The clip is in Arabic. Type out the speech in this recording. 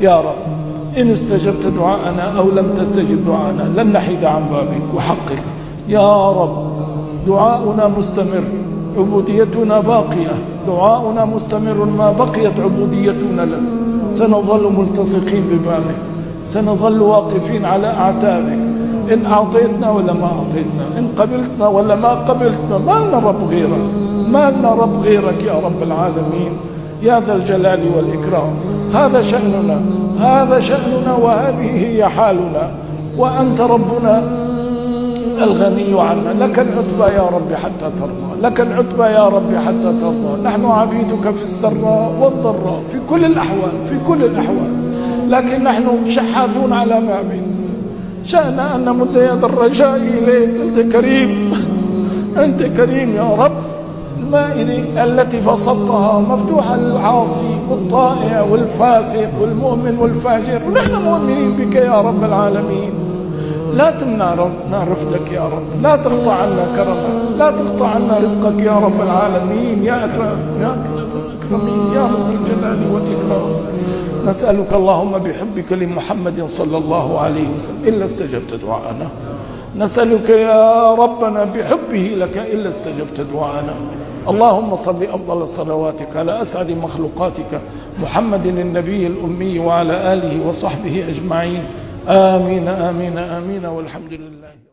يا رب إن استجبت دعاءنا أو لم تستجب دعاءنا لن نحيد عن بابك وحقك يا رب. دعاؤنا مستمر، عبوديتنا باقية، دعاؤنا مستمر ما بقيت عبوديتنا لك. سنظل ملتصقين ببابك، سنظل واقفين على أعتابك، إن أعطيتنا ولا ما أعطيتنا، إن قبلتنا ولا ما قبلتنا. ما لنا رب غيرك، ما لنا رب غيرك يا رب العالمين يا ذا الجلال والإكرام. هذا شأننا، هذا شأننا، وهذه هي حالنا، وأنت ربنا الغني عنا. لك العتبى يا رب حتى ترضى، لك العتبى يا رب حتى ترضى. نحن عبيدك في السراء والضراء، في كل الأحوال، في كل الأحوال، لكن نحن شحاثون على بابك. شأننا أن نمد يد الرجاء إليك. أنت كريم، أنت كريم يا رب. المائدة التي بسطتها مفتوحة للعاصي والطائع والفاسق والمؤمن والفاجر، ونحن مؤمنين بك يا رب العالمين. لا تمنعنا رفقك يا رب، لا تقطع عنا كرمك، لا تقطع عنا رفقك يا رب العالمين يا أكرم، يا أكرم الأكرمين يا رب الجلال والإكرام. نسألك اللهم بحبك لمحمد صلى الله عليه وسلم إلا استجبت دعاءنا. نسألك يا ربنا بحبه لك إلا استجبت دعاءنا. اللهم صل أفضل صلواتك على أسعد مخلوقاتك محمد النبي الأمي وعلى آله وصحبه أجمعين. آمين آمين آمين والحمد لله.